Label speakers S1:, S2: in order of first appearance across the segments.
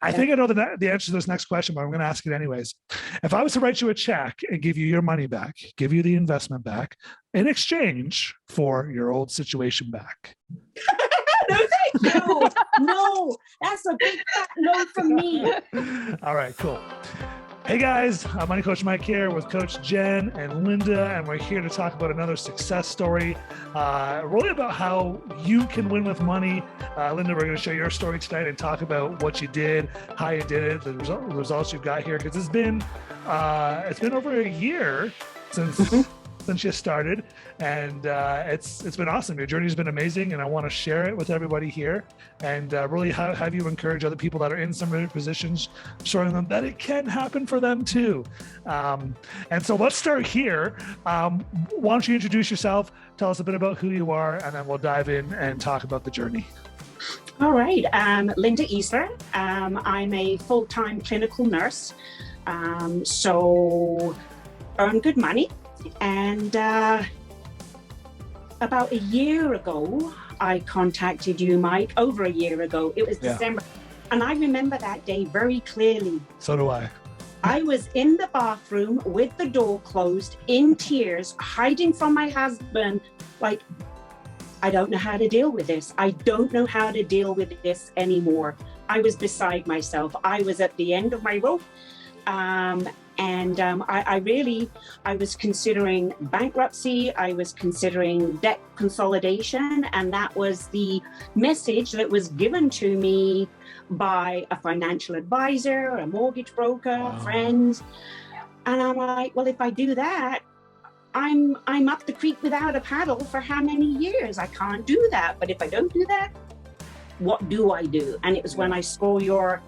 S1: I think I know the answer to this next question, but I'm going to ask it anyways. If I was to write you a check and give you your money back, give you the investment back in exchange for your old situation back.
S2: No, thank you. No, that's a big fat no from me.
S1: All right, cool. Hey guys, Money Coach Mike here with Coach Jen and Linda, and we're here to talk about another success story, really about how you can win with money. Linda, we're going to share your story tonight and talk about what you did, how you did it, the results you've got here, because it's been over a year since you started, and it's been awesome. Your journey's been amazing, and I want to share it with everybody here, and really have you encourage other people that are in similar positions, showing them that it can happen for them too. And so let's start here. Why don't you introduce yourself, tell us a bit about who you are, and then we'll dive in and talk about the journey.
S2: All right, Linda Easler. I'm a full-time clinical nurse, so earn good money. And about a year ago, I contacted you, Mike, over a year ago. It was December. And I remember that day very clearly.
S1: So do I.
S2: I was in the bathroom with the door closed, in tears, hiding from my husband, like, I don't know how to deal with this. I don't know how to deal with this anymore. I was beside myself. I was at the end of my rope. I was considering bankruptcy, I was considering debt consolidation, and that was the message that was given to me by a financial advisor, a mortgage broker, friends. And I'm like, well, if I do that, I'm up the creek without a paddle for how many years? I can't do that. But if I don't do that, what do I do? And it was when I saw your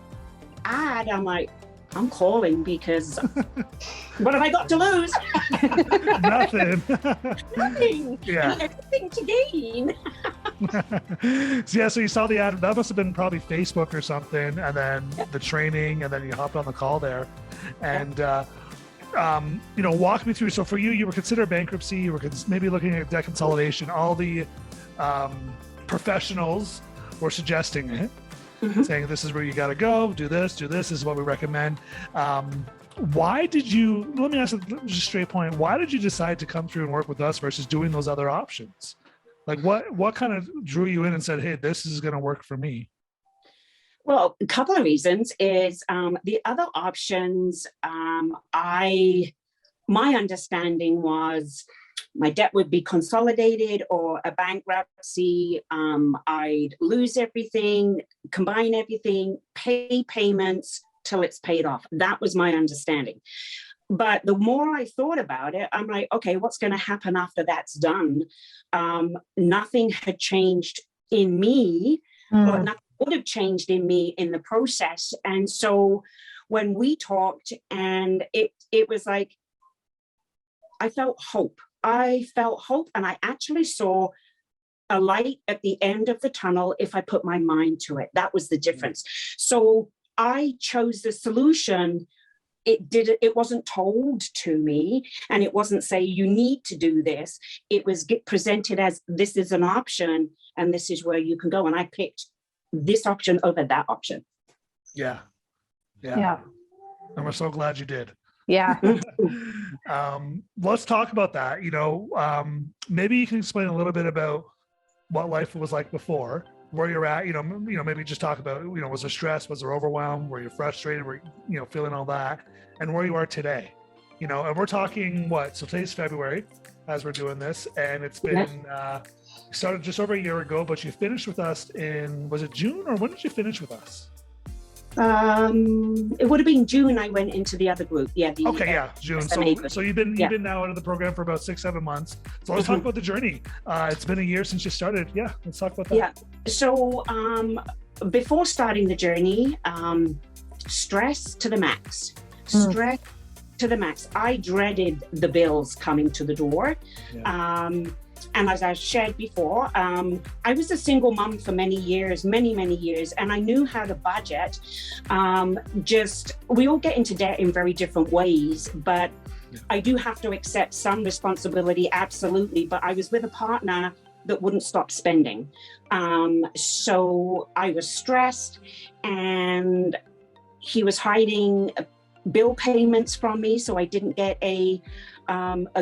S2: ad, I'm like, I'm calling because what have I got to lose?
S1: Nothing.
S2: Nothing.
S1: Yeah.
S2: Everything to gain.
S1: So you saw the ad. That must have been probably Facebook or something, and then the training, and then you hopped on the call there. And, walk me through. So for you, you were considering bankruptcy, you were maybe looking at debt consolidation. All the professionals were suggesting it. Saying this is where you got to go, do this is what we recommend. Why did you, let me ask just a straight point, why did you decide to come through and work with us versus doing those other options? Like what kind of drew you in and said, hey, this is going to work for me?
S2: Well, a couple of reasons is the other options, my understanding was my debt would be consolidated or a bankruptcy. I'd lose everything, combine everything, pay payments till it's paid off. That was my understanding. But the more I thought about it, I'm like, okay, what's going to happen after that's done? Nothing had changed in me, or nothing would have changed in me in the process. And so when we talked, and it was like, I felt hope, and I actually saw a light at the end of the tunnel if I put my mind to it. That was the difference. So I chose the solution. It wasn't told to me, and it wasn't say you need to do this. It was presented as this is an option and this is where you can go. And I picked this option over that option.
S1: Yeah. And we're so glad you did.
S3: Yeah.
S1: Let's talk about that. Maybe you can explain a little bit about what life was like before, where you're at, maybe just talk about, was there stress, was there overwhelm, were you frustrated, were you, feeling all that, and where you are today, and we're talking so today's February as we're doing this, and it's been, started just over a year ago, but you finished with us was it June, or when did you finish with us?
S2: It would have been June. I went into the other group.
S1: June. So you've been now out of the program for about 6-7 months. So let's talk about the journey. It's been a year since you started. Yeah, let's talk about that.
S2: Yeah. So before starting the journey, stress to the max. Stress to the max. I dreaded the bills coming to the door. Yeah. And as I shared before, I was a single mom for many years, and I knew how to budget. We all get into debt in very different ways, but I do have to accept some responsibility, absolutely. But I was with a partner that wouldn't stop spending. So I was stressed, and he was hiding bill payments from me, so I didn't get a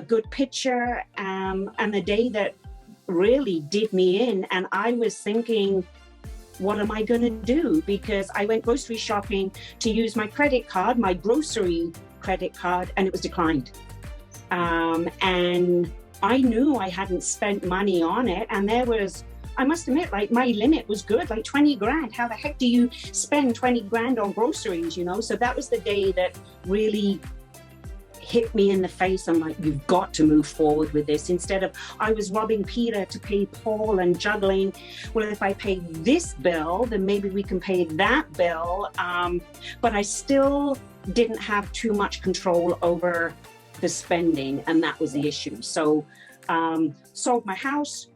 S2: good picture. And the day that really did me in, and I was thinking, what am I going to do? Because I went grocery shopping to use my credit card, my grocery credit card, and it was declined. And I knew I hadn't spent money on it. And there was, I must admit, like my limit was good, like 20 grand. How the heck do you spend 20 grand on groceries, you know? So that was the day that really hit me in the face. I'm like, you've got to move forward with this. Instead of, I was robbing Peter to pay Paul and juggling, well, if I pay this bill, then maybe we can pay that bill. But I still didn't have too much control over the spending, and that was the issue. So sold my house,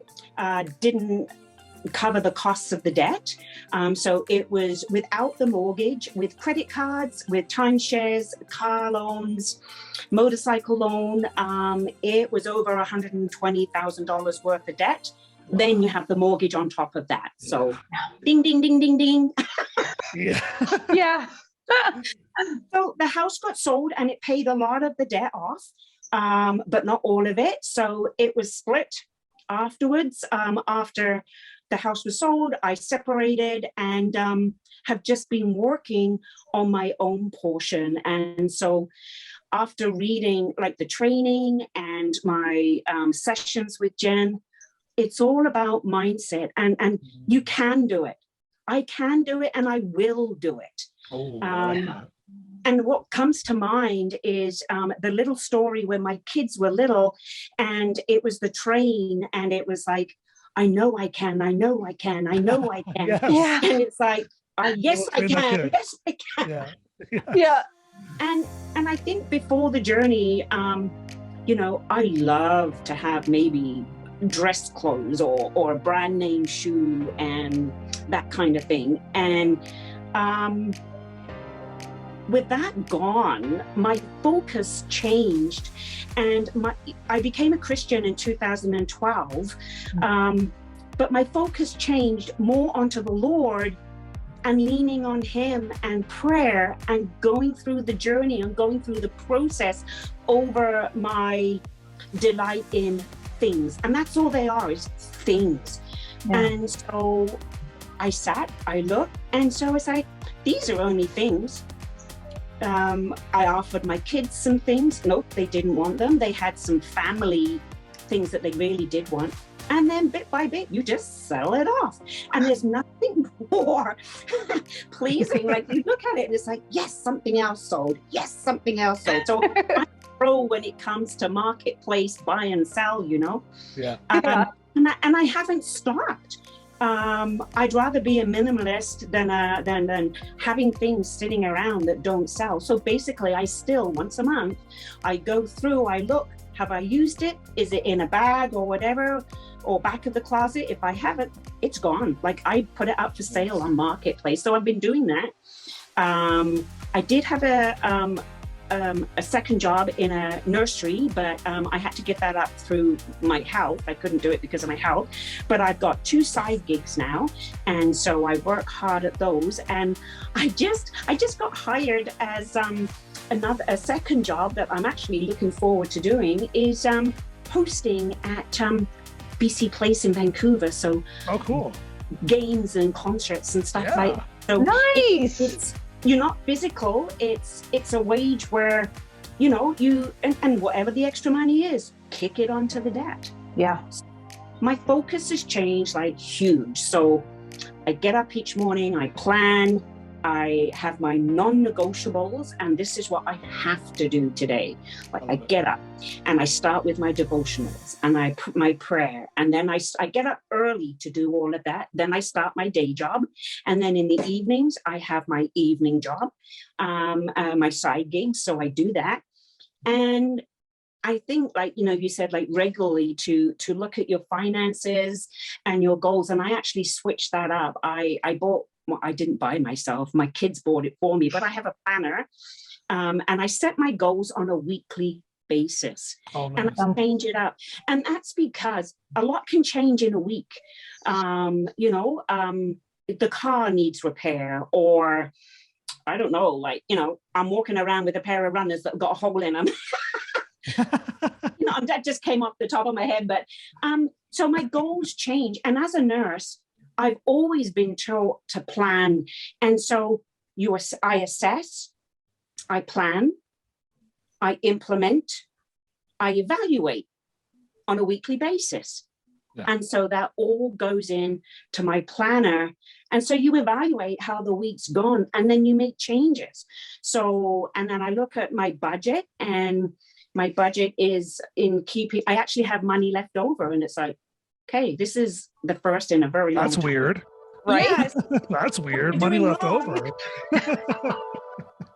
S2: didn't cover the costs of the debt. So it was without the mortgage, with credit cards, with timeshares, car loans, motorcycle loan. It was over $120,000 worth of debt. Then you have the mortgage on top of that. So ding, ding, ding, ding, ding.
S1: Yeah.
S3: Yeah.
S2: So the house got sold and it paid a lot of the debt off, but not all of it. So it was split afterwards. After the house was sold, I separated and have just been working on my own portion. And so after reading like the training and my sessions with Jen, it's all about mindset, and you can do it. I can do it, and I will do it.
S1: Oh,
S2: And what comes to mind is the little story when my kids were little, and it was the train, and it was like, I know I can, I know I can, I know I can.
S1: Yes.
S3: Yeah.
S2: And it's like, yes, I can, yes, I can.
S1: Yeah.
S3: Yeah.
S2: And I think before the journey, you know, I love to have maybe dress clothes or a brand name shoe and that kind of thing. And with that gone, my focus changed, and I became a Christian in 2012. But my focus changed more onto the Lord and leaning on Him and prayer and going through the journey and going through the process over my delight in things. And that's all they are, is things. Yeah. And so I sat, I looked, and so I was like, these are only things. I offered my kids some things. Nope, they didn't want them. They had some family things that they really did want. And then bit by bit, you just sell it off. And there's nothing more pleasing. Like you look at it and it's like, yes, something else sold. Yes, something else sold. So I'm pro when it comes to marketplace, buy and sell, you know?
S1: Yeah.
S2: And I haven't stopped. I'd rather be a minimalist than having things sitting around that don't sell. So basically, I still, once a month, I go through, I look, have I used it? Is it in a bag or whatever, or back of the closet? If I haven't, it's gone. Like I put it up for sale on Marketplace. So I've been doing that. I did have a second job in a nursery, but I had to get that up through my health. I couldn't do it because of my health, but I've got 2 side gigs now. And so I work hard at those. And I just got hired as a second job that I'm actually looking forward to doing is hosting at BC Place in Vancouver. So
S1: cool.
S2: Games and concerts and stuff like that. So
S3: nice.
S2: You're not physical. It's a wage where, you know, you and whatever the extra money is, kick it onto the debt.
S3: Yeah.
S2: My focus has changed like huge. So I get up each morning, I plan, I have my non-negotiables, and this is what I have to do today. Like I get up and I start with my devotionals and I put my prayer, and then I get up early to do all of that. Then I start my day job, and then in the evenings I have my evening job, my side gigs. So I do that, and I think, like, you know, you said like regularly to look at your finances and your goals, and I actually switched that up. I bought. Well, I didn't buy myself. My kids bought it for me, but I have a planner, and I set my goals on a weekly basis, and I change it up. And that's because a lot can change in a week. You know, the car needs repair, or I don't know, like, I'm walking around with a pair of runners that got a hole in them. That just came off the top of my head. But so my goals change. And as a nurse, I've always been taught to plan. And so I assess, I plan, I implement, I evaluate on a weekly basis. Yeah. And so that all goes in to my planner. And so you evaluate how the week's gone, and then you make changes. So, and then I look at my budget, and my budget is in keeping, I actually have money left over, and it's like, okay, this is the first in a very long time.
S1: That's weird.
S2: Right?
S1: Yes. That's weird. Money left over.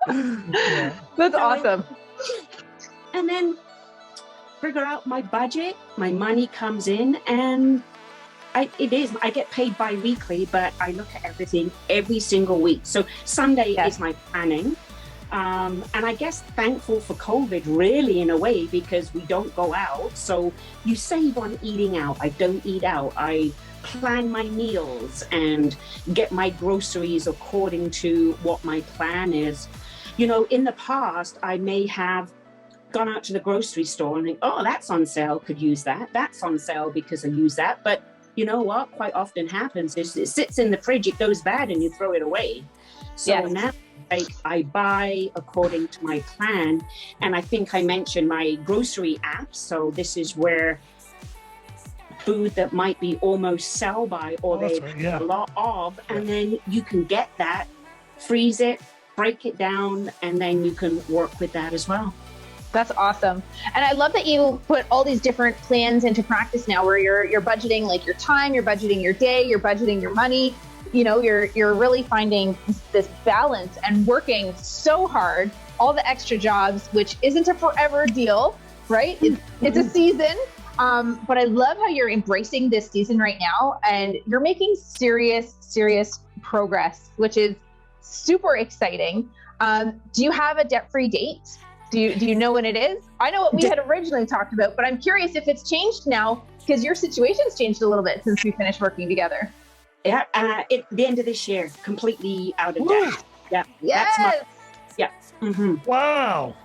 S3: Yeah. That's awesome.
S2: And then figure out my budget, my money comes in, and I get paid bi-weekly, but I look at everything every single week. So Sunday is my planning. And I guess thankful for COVID, really, in a way, because we don't go out. So you save on eating out. I don't eat out. I plan my meals and get my groceries according to what my plan is. In the past, I may have gone out to the grocery store and think, oh, that's on sale, could use that. That's on sale because I use that. But you know what quite often happens is it sits in the fridge, it goes bad, and you throw it away. So now I buy according to my plan. And I think I mentioned my grocery app. So this is where food that might be almost sell by, or they have a lot of, and then you can get that, freeze it, break it down, and then you can work with that as well.
S3: That's awesome. And I love that you put all these different plans into practice now, where you're budgeting like your time, you're budgeting your day, you're budgeting your money. You're really finding this balance and working so hard, all the extra jobs, which isn't a forever deal, right? It's a season. But I love how you're embracing this season right now, and you're making serious progress, which is super exciting. Do you have a debt-free date? Do you know when it is? I know what we had originally talked about, but I'm curious if it's changed now, because your situation's changed a little bit since we finished working together.
S2: Yeah, at the end of this year, completely out of debt. Yeah.
S3: Yes.
S2: Mm-hmm.
S1: Wow.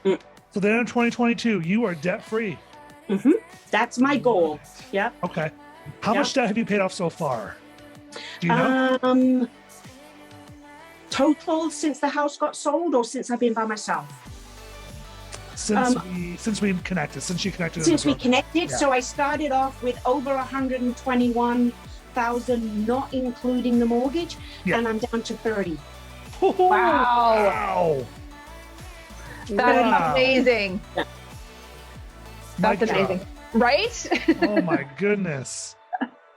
S1: So the end of 2022, you are debt-free.
S2: Mm-hmm. That's my goal. Yeah.
S1: Okay. How much debt have you paid off so far? Do you know?
S2: Total since the house got sold, or since I've been by myself?
S1: Since we connected, since you connected.
S2: Since we connected. Yeah. So I started off with over 121,000, not including the mortgage, and I'm down to 30.
S3: Wow. That's amazing. Yeah. That's amazing. Right?
S1: Oh my goodness.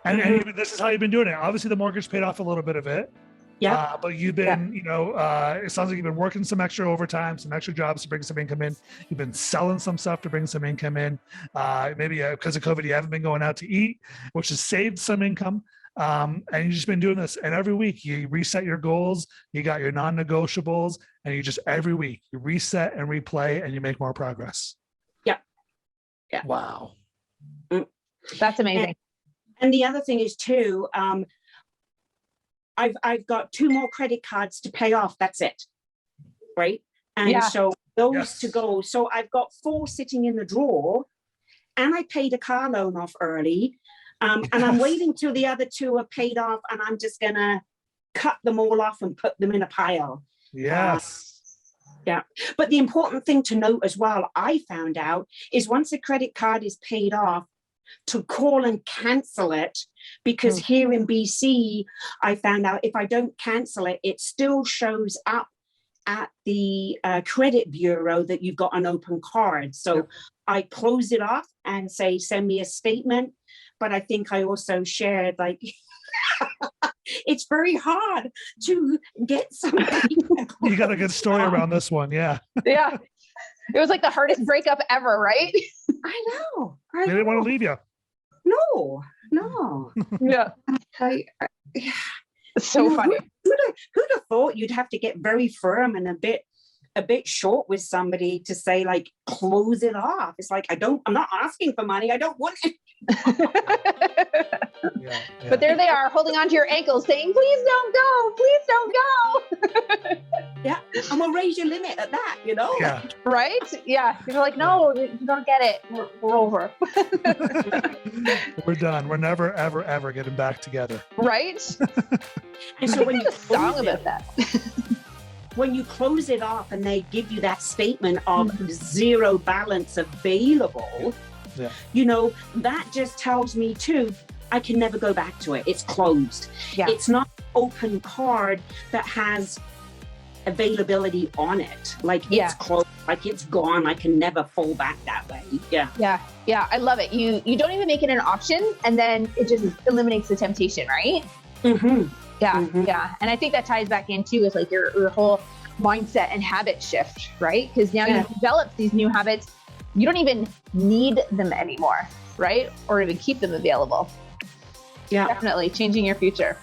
S1: And this is how you've been doing it. Obviously the mortgage paid off a little bit of it. Yeah. But you've been, it sounds like you've been working some extra overtime, some extra jobs to bring some income in. You've been selling some stuff to bring some income in. Maybe because of COVID, you haven't been going out to eat, which has saved some income. And you've just been doing this. And every week you reset your goals, you got your non-negotiables, and you just every week you reset and replay, and you make more progress.
S2: Yeah.
S1: Wow.
S3: That's amazing.
S2: And the other thing is too, I've got 2 more credit cards to pay off. That's it. Right. And so those to go. So I've got 4 sitting in the drawer, and I paid a car loan off early. And I'm waiting till the other 2 are paid off, and I'm just going to cut them all off and put them in a pile.
S1: Yes.
S2: Yeah. But the important thing to note as well, I found out, is once a credit card is paid off, to call and cancel it, because here in BC, I found out if I don't cancel it, it still shows up at the credit bureau that you've got an open card. So I close it off and say, send me a statement. But I think I also shared, like, it's very hard to get something.
S1: You got a good story around this one. Yeah.
S3: Yeah. It was like the hardest breakup ever, right?
S2: I know.
S1: They didn't want to leave you.
S2: No.
S3: Yeah.
S2: It's
S3: so funny.
S2: Who'd have thought you'd have to get very firm and a bit a bit short with somebody to say, like, close it off. It's like, I'm not asking for money. I don't want it.
S3: But there they are holding onto your ankles saying, please don't go, please don't go.
S2: Yeah. And we'll raise your limit at that, you know?
S1: Yeah.
S3: Right? Yeah. You're like, no, you don't get it. We're over.
S1: We're done. We're never, ever, ever getting back together.
S3: Right?
S2: And so
S3: when you song about that.
S2: When you close it off and they give you that statement of zero balance available, you know, that just tells me too, I can never go back to it. It's closed. Yeah. It's not an open card that has availability on it. Like it's closed, like it's gone. I can never fall back that way. Yeah.
S3: Yeah. Yeah. I love it. You don't even make it an option, and then it just eliminates the temptation, right?
S2: Mm-hmm.
S3: Yeah.
S2: Mm-hmm.
S3: Yeah. And I think that ties back into with like your whole mindset and habit shift, right? Because now you've developed these new habits. You don't even need them anymore, right? Or even keep them available. Yeah. Definitely changing your future.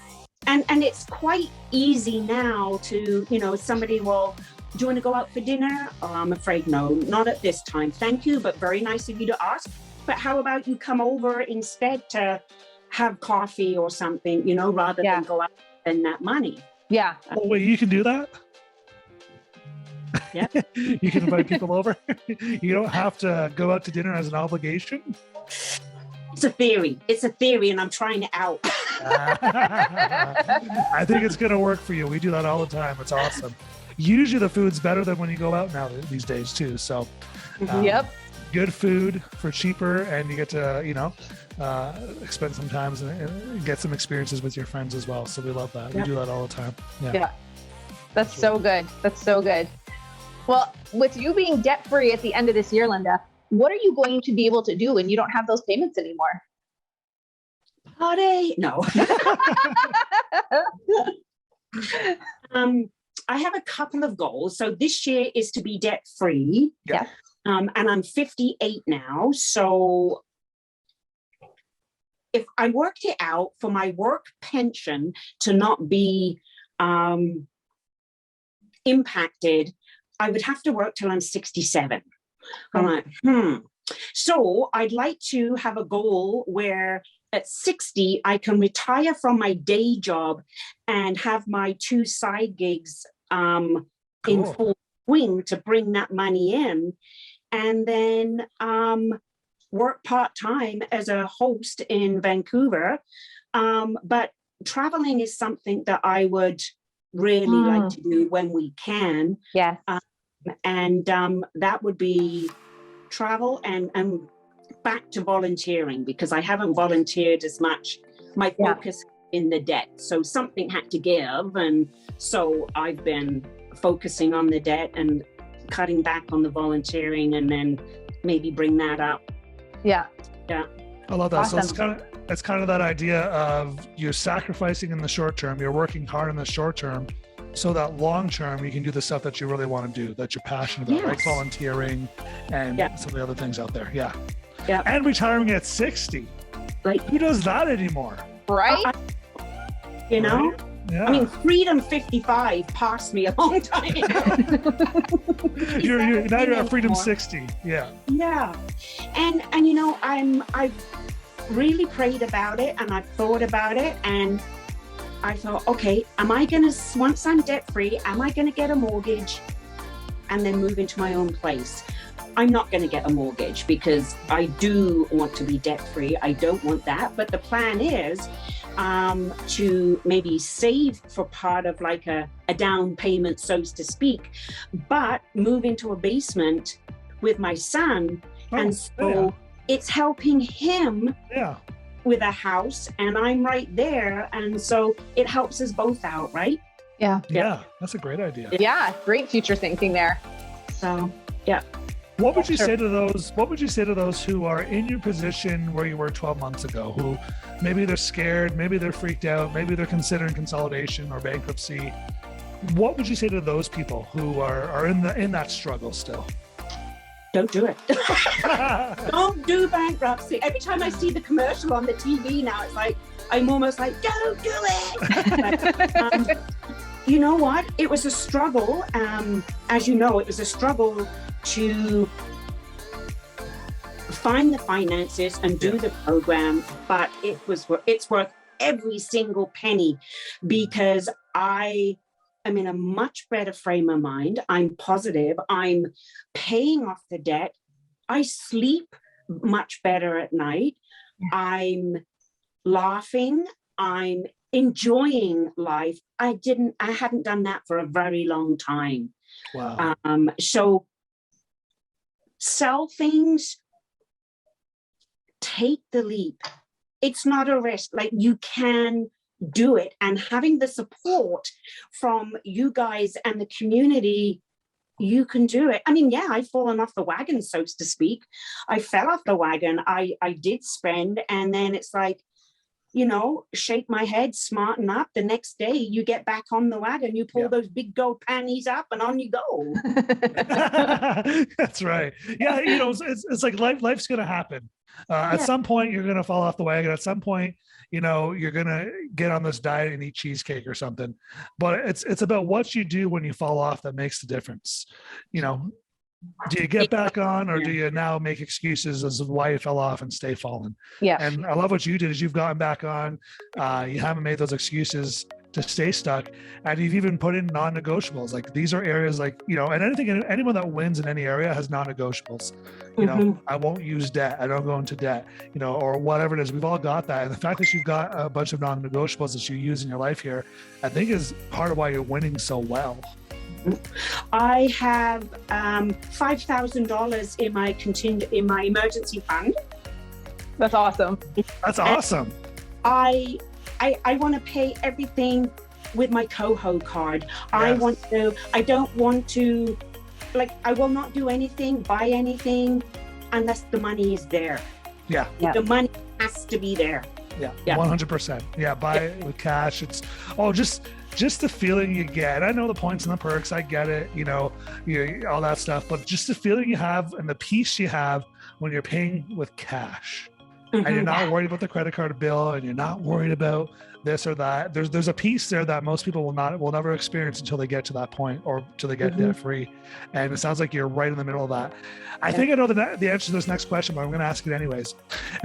S2: And it's quite easy now to, you know, somebody will, do you want to go out for dinner? Oh, I'm afraid no, not at this time. Thank you, but very nice of you to ask. But how about you come over instead to have coffee or something, you know, rather than go out and spend that money.
S3: Yeah.
S1: Oh, wait, you can do that?
S2: Yeah.
S1: You can invite people over. You don't have to go out to dinner as an obligation.
S2: It's a theory, and I'm trying it out.
S1: I think it's going to work for you. We do that all the time. It's awesome. Usually the food's better than when you go out now these days too. So good food for cheaper, and you get to, you know, spend some time and get some experiences with your friends as well. So we love that. We do that all the time.
S3: Yeah. That's so good. That's so good. Well, with you being debt-free at the end of this year, Linda, what are you going to be able to do when you don't have those payments anymore?
S2: Party? No. I have a couple of goals. So this year is to be debt-free.
S3: Yeah.
S2: And I'm 58 now. So if I worked it out for my work pension to not be impacted, I would have to work till I'm 67. I'm like, So I'd like to have a goal where at 60, I can retire from my day job and have my 2 side gigs in full swing to bring that money in, and then work part-time as a host in Vancouver. But traveling is something that I would really like to do when we can.
S3: Yes.
S2: And that would be travel and back to volunteering, because I haven't volunteered as much. My focus in the debt. So something had to give. And so I've been focusing on the debt and cutting back on the volunteering, and then maybe bring that up.
S3: Yeah.
S2: Yeah.
S1: I love that.
S3: Awesome.
S1: So it's kind of that idea of you're sacrificing in the short term, you're working hard in the short term, so that long term you can do the stuff that you really want to do, that you're passionate about, like volunteering and some of the other things out there. Yeah.
S2: Yeah.
S1: And retiring at 60. Like, who does that anymore?
S3: Right?
S2: You know?
S1: Right? Yeah.
S2: I mean, Freedom 55 passed me a long time ago.
S1: you're at Freedom 60. Yeah.
S2: Yeah. And you know, I've really prayed about it, and I've thought about it, and I thought, okay, once I'm debt free, am I gonna get a mortgage and then move into my own place? I'm not going to get a mortgage because I do want to be debt free. I don't want that. But the plan is to maybe save for part of like a down payment, so to speak, but move into a basement with my son. And so it's helping him with a house, and I'm right there. And so it helps us both out, right?
S3: Yeah.
S1: Yeah. That's a great idea.
S3: Yeah. Great future thinking there.
S2: So, yeah.
S1: What would you say to those? What would you say to those who are in your position where you were 12 months ago? Who maybe they're scared, maybe they're freaked out, maybe they're considering consolidation or bankruptcy. What would you say to those people who are in that struggle still?
S2: Don't do it. Don't do bankruptcy. Every time I see the commercial on the TV now, it's like I'm almost like, don't do it. you know what? It was a struggle. As you know, it was a struggle to find the finances and do the program, but it's worth every single penny, because I am in a much better frame of mind. I'm positive. I'm paying off the debt. I sleep much better at night. I'm laughing. I'm enjoying life. I hadn't done that for a very long time.
S1: Wow.
S2: So sell things, take the leap. It's not a risk. Like, you can do it, and having the support from you guys and the community, you can do it. I mean, yeah, I've fallen off the wagon, so to speak. I fell off the wagon. I did spend, and then it's like, you know, shake my head, smarten up. The next day you get back on the wagon, you pull those big gold panties up, and on you go.
S1: That's right. Yeah, you know, it's like life's gonna happen. At some point you're gonna fall off the wagon. At some point, you know, you're gonna get on this diet and eat cheesecake or something. But it's about what you do when you fall off that makes the difference. You know, do you get back on, or do you now make excuses as to why you fell off and stay fallen?
S3: Yeah.
S1: And I love what you did is you've gotten back on. You haven't made those excuses to stay stuck, and you've even put in non-negotiables. Like, these are areas, like, you know, and anyone that wins in any area has non-negotiables. You know, I won't use debt. I don't go into debt, you know, or whatever it is. We've all got that. And the fact that you've got a bunch of non-negotiables that you use in your life here, I think is part of why you're winning so well.
S2: I have $5,000 in my emergency fund.
S3: That's awesome.
S1: That's awesome.
S2: I want to pay everything with my Coho card.
S1: Yes.
S2: I don't want to, like, I will not do anything, buy anything unless the money is there.
S1: Yeah.
S2: The money has to be there.
S1: Yeah. 100%. Yeah. Buy it with cash. It's, just the feeling you get. I know the points and the perks, I get it, you know, all that stuff, but just the feeling you have and the peace you have when you're paying with cash. And you're not worried about the credit card bill, and you're not worried about this or that. There's a piece there that most people will never experience until they get to that point, or until they get debt free. And it sounds like you're right in the middle of that. I think I know the answer to this next question, but I'm going to ask it anyways.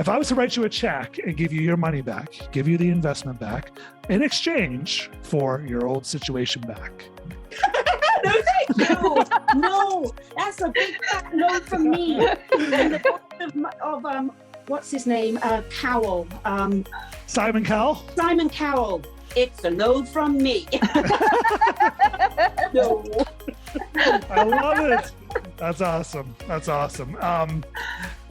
S1: If I was to write you a check and give you your money back, give you the investment back in exchange for your old situation back.
S2: No, thank you. No, that's a big fat no from me. And the of what's his name? Cowell.
S1: Simon Cowell?
S2: Simon Cowell. It's a no from me. No.
S1: I love it. That's awesome. That's awesome.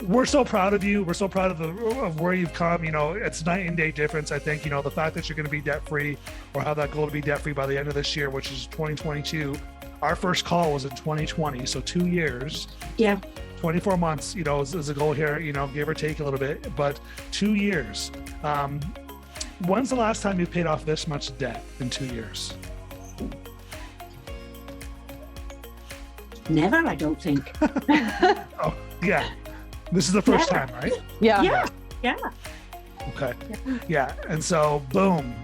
S1: We're so proud of you. We're so proud of where you've come. You know, it's night and day difference. I think, you know, the fact that you're going to be debt free, or have that goal to be debt free by the end of this year, which is 2022. Our first call was in 2020, so 2 years.
S2: Yeah.
S1: 24 months, you know, is a goal here, you know, give or take a little bit, but 2 years. When's the last time you paid off this much debt in 2 years?
S2: Never, I don't think.
S1: Oh, yeah. This is the first time, right?
S3: Yeah.
S1: Okay. Yeah. And so, boom,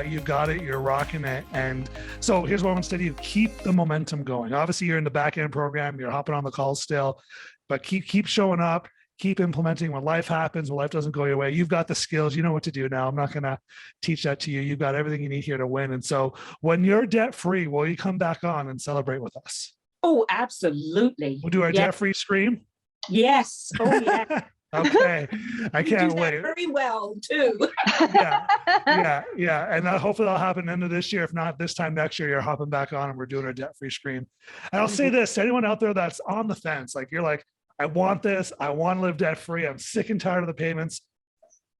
S1: you got it. You're rocking it. And so here's what I'm going to say to you. Keep the momentum going. Obviously, you're in the back end program. You're hopping on the calls still, but keep showing up. Keep implementing when life happens, when life doesn't go your way. You've got the skills. You know what to do now. I'm not going to teach that to you. You've got everything you need here to win. And so when you're debt free, will you come back on and celebrate with us?
S2: Oh, absolutely.
S1: We'll do our debt free scream.
S2: Yes. Oh, yeah.
S1: Okay. I can't
S2: do that
S1: wait.
S2: very well, too.
S1: Yeah. And hopefully that'll happen end of this year. If not, this time next year, you're hopping back on and we're doing our debt-free scream. And I'll say this to anyone out there that's on the fence, like, you're like, I want this. I want to live debt-free. I'm sick and tired of the payments.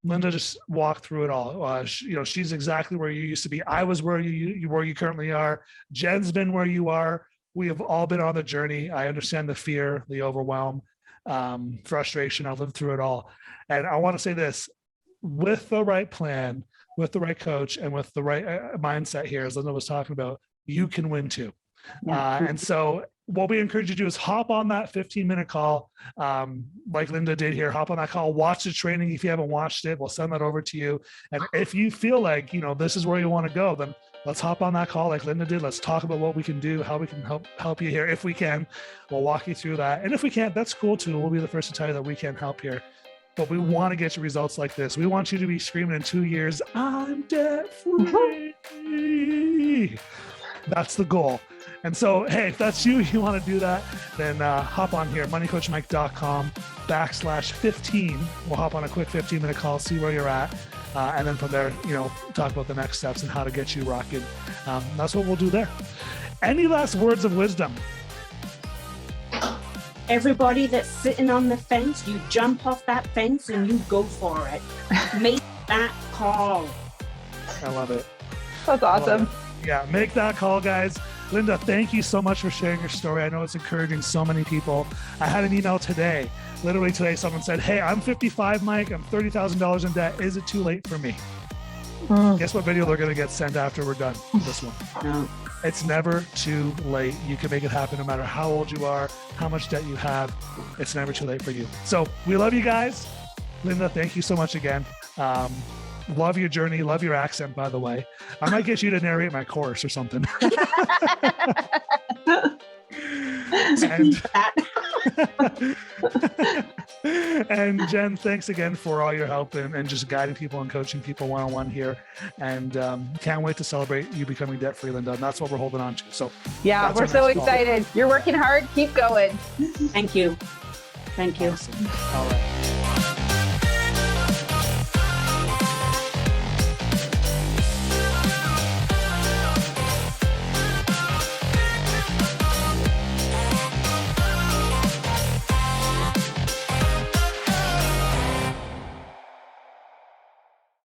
S1: Linda just walked through it all. You know, she's exactly where you used to be. I was where you currently are. Jen's been where you are. We have all been on the journey. I understand the fear, the overwhelm, frustration. I've lived through it all. And I want to say this, with the right plan, with the right coach, and with the right mindset here, as Linda was talking about, you can win too. And so what we encourage you to do is hop on that 15-minute call. Like Linda did here, hop on that call, watch the training. If you haven't watched it, we'll send that over to you. And if you feel like, you know, this is where you want to go, then let's hop on that call like Linda did. Let's talk about what we can do, how we can help you here. If we can, we'll walk you through that. And if we can't, that's cool too. We'll be the first to tell you that we can't help here. But we want to get you results like this. We want you to be screaming in 2 years, I'm debt free. That's the goal. And so, hey, if that's you want to do that, then hop on here, moneycoachmike.com/15. We'll hop on a quick 15-minute call, see where you're at. And then from there, talk about the next steps and how to get you rocking. That's what we'll do there. Any last words of wisdom?
S2: Everybody that's sitting on the fence, you jump off that fence and you go for it. Make that call.
S1: I love it.
S3: That's awesome.
S1: Yeah, make that call, guys. Linda, thank you so much for sharing your story. I know it's encouraging so many people. I had an email today. Literally today, someone said, hey, I'm 55, Mike. I'm $30,000 in debt. Is it too late for me? Guess what video they're going to get sent after we're done with this one?
S2: No.
S1: It's never too late. You can make it happen no matter how old you are, how much debt you have. It's never too late for you. So we love you guys. Linda, thank you so much again. Love your journey. Love your accent, by the way. I might get you to narrate my course or something. And Jen, thanks again for all your help and just guiding people and coaching people one-on-one here. And can't wait to celebrate you becoming debt-free, Linda. And that's what we're holding on to. So
S3: yeah, we're so excited. You're working hard. Keep going.
S2: Thank you. Thank you.
S1: Awesome. All right.